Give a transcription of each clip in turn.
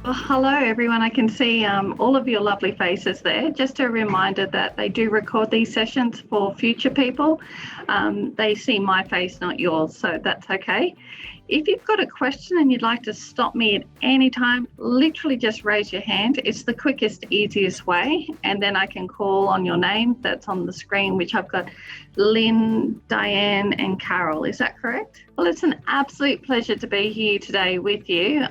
Well, hello, everyone. I can see all of your lovely faces there. Just a reminder that they do record these sessions for future people. They see my face, not yours, so that's okay. If you've got a question and you'd like to stop me at any time, literally just raise your hand. It's the quickest, easiest way, and then I can call on your name that's on the screen, which I've got Lynn, Diane, and Carol. Is that correct? Well, it's an absolute pleasure to be here today with you.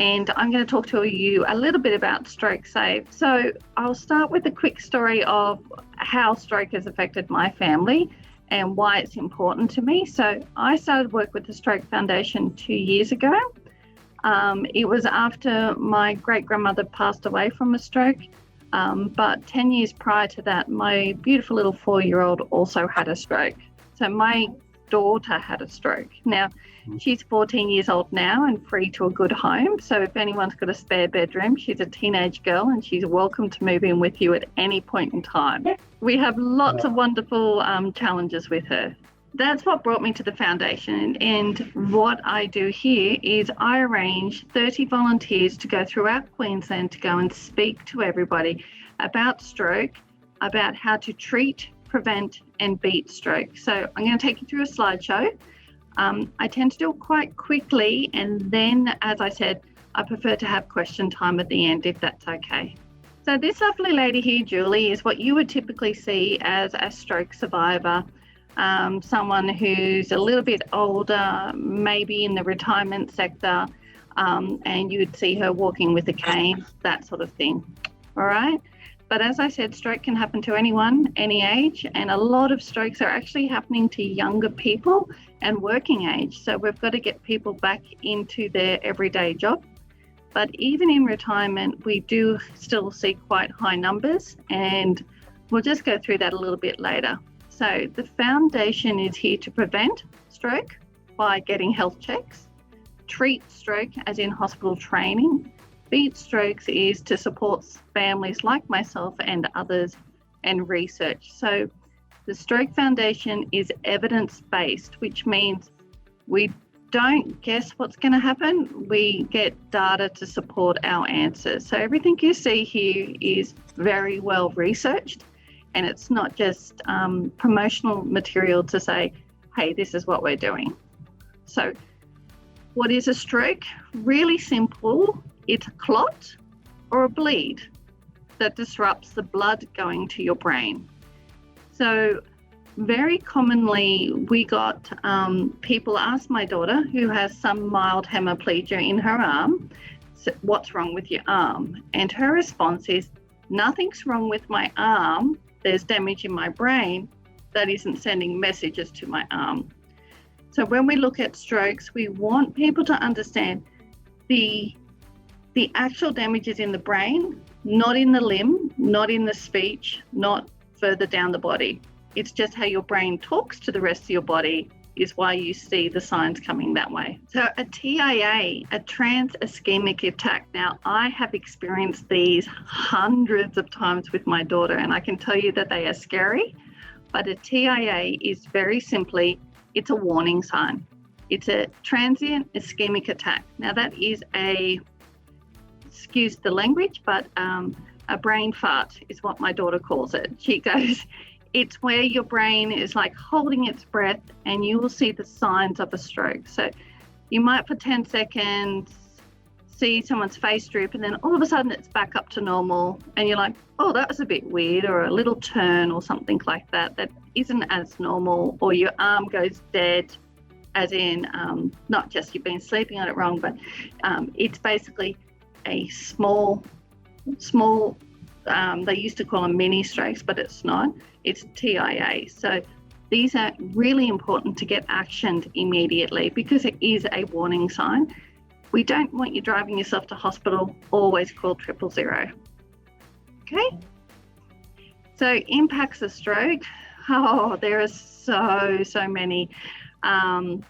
And I'm going to talk to you a little bit about Stroke Safe. So I'll start with a quick story of how stroke has affected my family and why it's important to me. So I started work with the Stroke Foundation 2 years ago. It was after my great-grandmother passed away from a stroke, but 10 years prior to that, my beautiful little 4-year-old also had a stroke. So my daughter had a stroke. Now, she's 14 years old now and free to a good home. So if anyone's got a spare bedroom, she's a teenage girl and she's welcome to move in with you at any point in time. We have lots of wonderful challenges with her. That's what brought me to the foundation. And what I do here is I arrange 30 volunteers to go throughout Queensland to go and speak to everybody about stroke, about how to treat, prevent and beat stroke. So I'm going to take you through a slideshow. I tend to do it quite quickly, and then, as I said, I prefer to have question time at the end if that's okay. So this lovely lady here, Julie, is what you would typically see as a stroke survivor, someone who's a little bit older, maybe in the retirement sector, and you would see her walking with a cane, that sort of thing. All right. But as I said, stroke can happen to anyone, any age, and a lot of strokes are actually happening to younger people and working age. So we've got to get people back into their everyday job. But even in retirement, we do still see quite high numbers, and we'll just go through that a little bit later. So the foundation is here to prevent stroke by getting health checks, treat stroke as in hospital training, beat strokes is to support families like myself and others and research. So the Stroke Foundation is evidence-based, which means we don't guess what's going to happen. We get data to support our answers. So everything you see here is very well researched, and it's not just promotional material to say, hey, this is what we're doing. So what is a stroke? Really simple. It's a clot or a bleed that disrupts the blood going to your brain. So very commonly we got people ask my daughter, who has some mild hemiplegia in her arm, what's wrong with your arm? And her response is, nothing's wrong with my arm. There's damage in my brain that isn't sending messages to my arm. So when we look at strokes, we want people to understand the actual damage is in the brain, not in the limb, not in the speech, not further down the body. It's just how your brain talks to the rest of your body is why you see the signs coming that way. So a TIA, a trans ischemic attack. Now, I have experienced these hundreds of times with my daughter, and I can tell you that they are scary, but a TIA is very simply, it's a warning sign. It's a transient ischemic attack. Now, that is excuse the language, but a brain fart is what my daughter calls it. She goes, it's where your brain is like holding its breath and you will see the signs of a stroke. So you might for 10 seconds see someone's face droop and then all of a sudden it's back up to normal and you're like, oh, that was a bit weird, or a little turn or something like that that isn't as normal, or your arm goes dead, as in not just you've been sleeping on it wrong, but it's basically a small, they used to call them mini strokes, but it's not. It's TIA. So these are really important to get actioned immediately because it is a warning sign. We don't want you driving yourself to hospital. Always call 000. Okay? So impacts of stroke. Oh, there are so many. And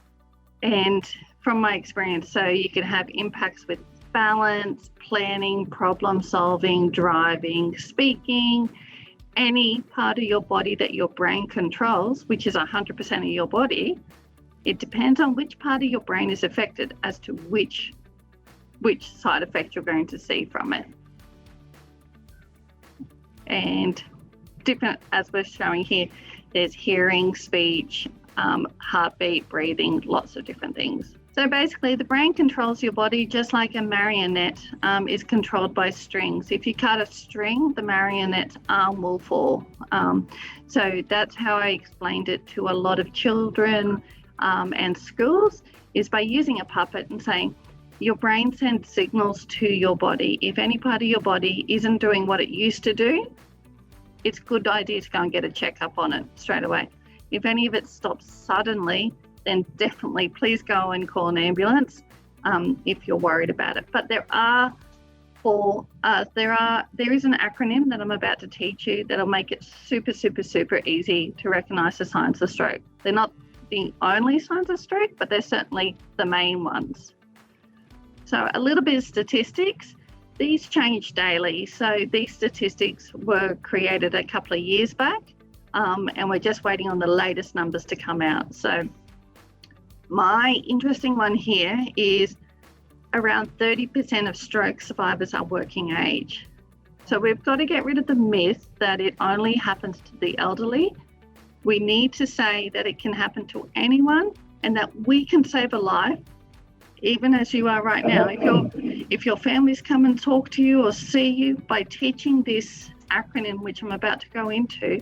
from my experience, so you can have impacts with balance, planning, problem solving, driving, speaking, any part of your body that your brain controls, which is 100% of your body. It depends on which part of your brain is affected as to which which side effect you're going to see from it. And different, as we're showing here, there's hearing, speech, heartbeat, breathing, lots of different things. So basically the brain controls your body just like a marionette is controlled by strings. If you cut a string, the marionette's arm will fall. So that's how I explained it to a lot of children and schools, is by using a puppet and saying, your brain sends signals to your body. If any part of your body isn't doing what it used to do, it's a good idea to go and get a checkup on it straight away. If any of it stops suddenly, then definitely please go and call an ambulance if you're worried about it. But there is an acronym that I'm about to teach you that'll make it super, super, super easy to recognize the signs of stroke. They're not the only signs of stroke, but they're certainly the main ones. So a little bit of statistics. These change daily. So these statistics were created a couple of years back, and we're just waiting on the latest numbers to come out. So my interesting one here is around 30% of stroke survivors are working age. So we've got to get rid of the myth that it only happens to the elderly. We need to say that it can happen to anyone and that we can save a life, even as you are right now. If your families come and talk to you or see you, by teaching this acronym, which I'm about to go into,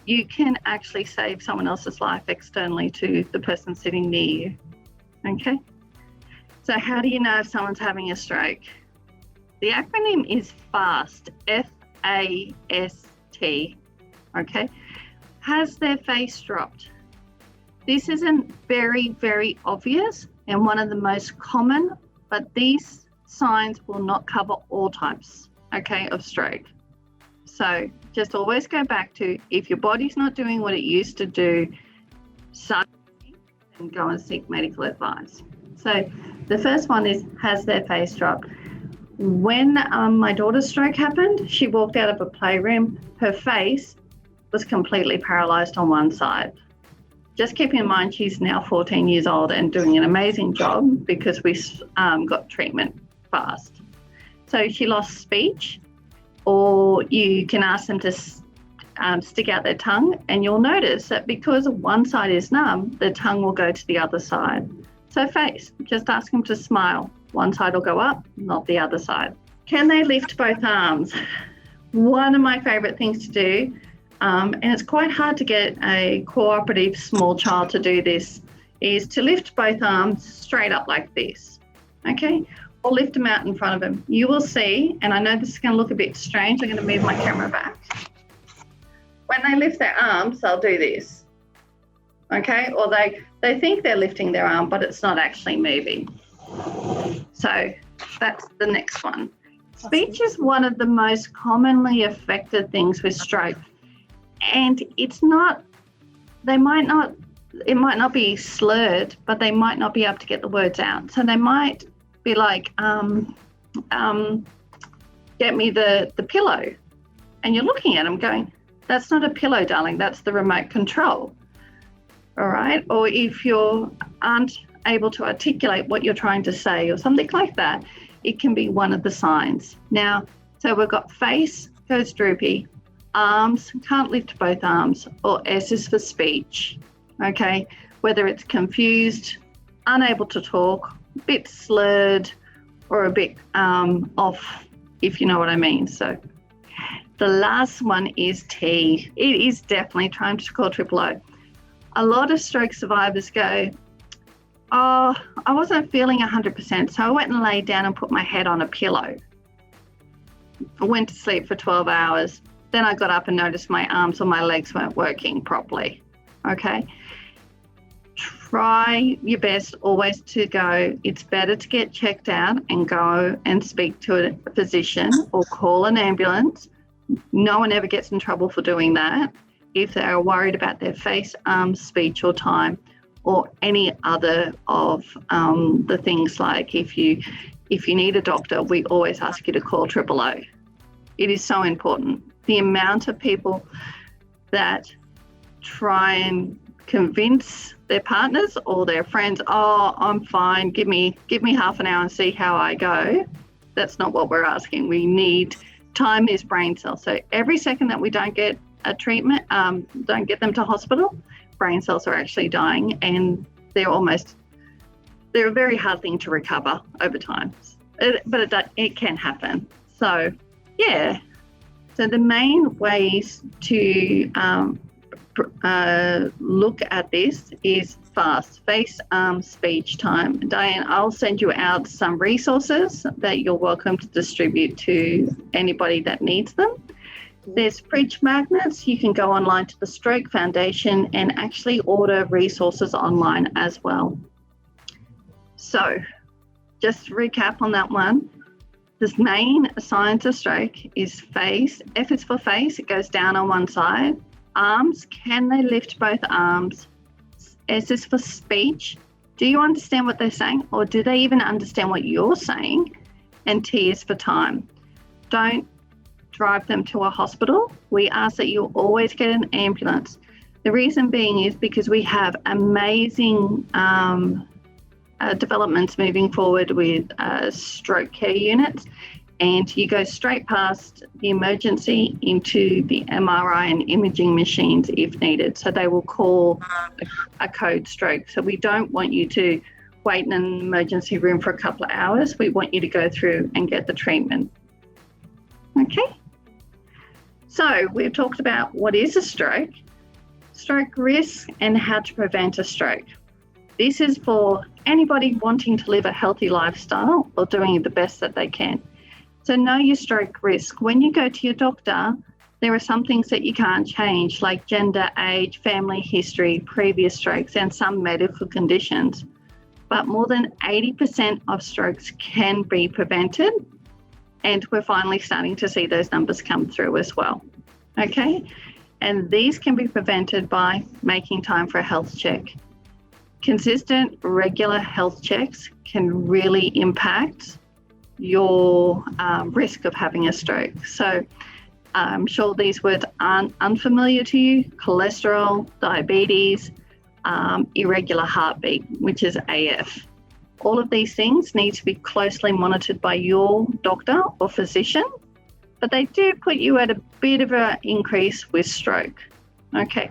you can actually save someone else's life externally to the person sitting near you. Okay? So how do you know if someone's having a stroke? The acronym is F.A.S.T, F-A-S-T, okay? Has their face dropped? This isn't very, very obvious and one of the most common, but these signs will not cover all types, okay, of stroke. So just always go back to, if your body's not doing what it used to do, suddenly, then go and seek medical advice. So the first one is, has their face dropped? When my daughter's stroke happened, she walked out of a playroom, her face was completely paralyzed on one side. Just keep in mind, she's now 14 years old and doing an amazing job because we got treatment fast. So she lost speech, or you can ask them to stick out their tongue, and you'll notice that because one side is numb, the tongue will go to the other side. So face, just ask them to smile. One side will go up, not the other side. Can they lift both arms? One of my favorite things to do, and it's quite hard to get a cooperative small child to do this, is to lift both arms straight up like this, okay? Or lift them out in front of them. You will see, and I know this is going to look a bit strange, I'm going to move my camera back. When they lift their arms, they'll do this, okay? Or they think they're lifting their arm, but it's not actually moving. So that's the next one. Speech is one of the most commonly affected things with stroke. And it might not be slurred, but they might not be able to get the words out. So they might be like, get me the pillow. And you're looking at them going, that's not a pillow, darling, that's the remote control. All right. Or if you aren't able to articulate what you're trying to say or something like that, it can be one of the signs. Now, so we've got face goes droopy, arms, can't lift both arms, or S is for speech, okay? Whether it's confused, unable to talk, a bit slurred, or a bit off, if you know what I mean. So the last one is T. It is definitely trying to call triple O. A lot of stroke survivors go, oh, I wasn't feeling 100%, so I went and laid down and put my head on a pillow. I went to sleep for 12 hours. Then I got up and noticed my arms or my legs weren't working properly, okay? Try your best always to go, it's better to get checked out and go and speak to a physician or call an ambulance. No one ever gets in trouble for doing that if they are worried about their face, arms, speech or time, or any other of the things like if you need a doctor, we always ask you to call triple O. It is so important. The amount of people that try and convince their partners or their friends, oh, I'm fine, give me half an hour and see how I go. That's not what we're asking. We need, time is brain cells. So every second that we don't get a treatment, don't get them to hospital, brain cells are actually dying, and they're a very hard thing to recover over time. But it can happen. So, yeah. So the main ways to look at this is FAST, face, arm, speech, time. Diane, I'll send you out some resources that you're welcome to distribute to anybody that needs them. There's fridge magnets. You can go online to the Stroke Foundation and actually order resources online as well. So just to recap on that one, the main signs of stroke is face. F is for face, it goes down on one side. Arms, can they lift both arms? S is for speech. Do you understand what they're saying, or do they even understand what you're saying? And T is for time. Don't drive them to a hospital. We ask that you always get an ambulance. The reason being is because we have amazing developments moving forward with stroke care units, and you go straight past the emergency into the MRI and imaging machines if needed. So they will call a code stroke. So we don't want you to wait in an emergency room for a couple of hours. We want you to go through and get the treatment. Okay. So we've talked about what is a stroke risk, and how to prevent a stroke. This is for anybody wanting to live a healthy lifestyle or doing the best that they can. So know your stroke risk. When you go to your doctor, there are some things that you can't change, like gender, age, family history, previous strokes, and some medical conditions. But more than 80% of strokes can be prevented, and we're finally starting to see those numbers come through as well. Okay? And these can be prevented by making time for a health check. Consistent, regular health checks can really impact your risk of having a stroke. So I'm sure these words aren't unfamiliar to you: cholesterol, diabetes, irregular heartbeat, which is AF. All of these things need to be closely monitored by your doctor or physician, but they do put you at a bit of an increase with stroke. Okay.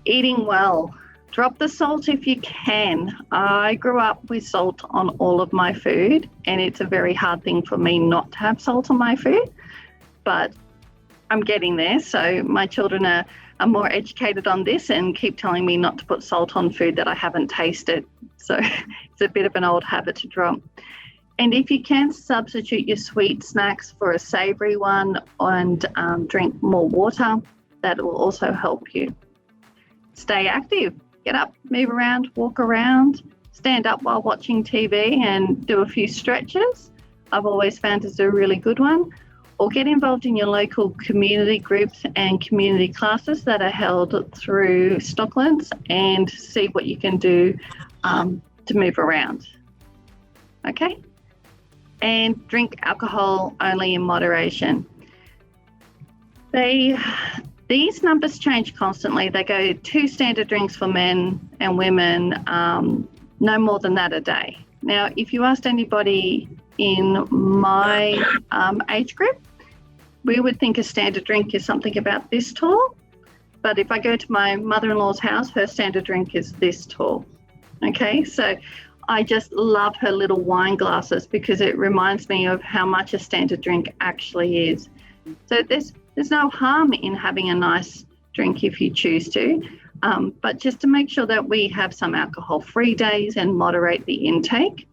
Eating well. Drop the salt if you can. I grew up with salt on all of my food, and it's a very hard thing for me not to have salt on my food, but I'm getting there. So my children are more educated on this and keep telling me not to put salt on food that I haven't tasted. So it's a bit of an old habit to drop. And if you can, substitute your sweet snacks for a savoury one, and drink more water. That will also help you. Stay active. Get up, move around, walk around, stand up while watching TV and do a few stretches. I've always found it's a really good one. Or get involved in your local community groups and community classes that are held through Stocklands, and see what you can do to move around. Okay? And drink alcohol only in moderation. These numbers change constantly. They go 2 standard drinks for men and women, no more than that a day. Now, if you asked anybody in my age group, we would think a standard drink is something about this tall. But if I go to my mother-in-law's house, her standard drink is this tall. Okay, so I just love her little wine glasses because it reminds me of how much a standard drink actually is. So there's no harm in having a nice drink if you choose to, but just to make sure that we have some alcohol-free days and moderate the intake.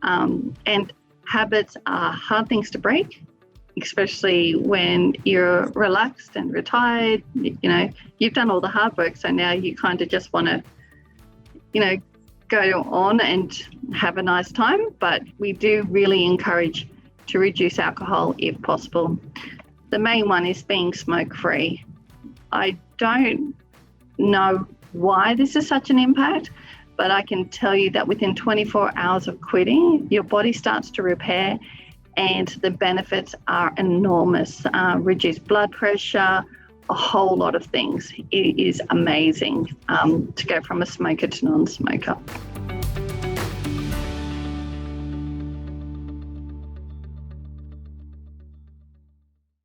And habits are hard things to break, especially when you're relaxed and retired. You know, you've done all the hard work, so now you kind of just want to, go on and have a nice time. But we do really encourage to reduce alcohol if possible. The main one is being smoke-free. I don't know why this is such an impact, but I can tell you that within 24 hours of quitting, your body starts to repair, and the benefits are enormous. Reduced blood pressure, a whole lot of things. It is amazing to go from a smoker to non-smoker.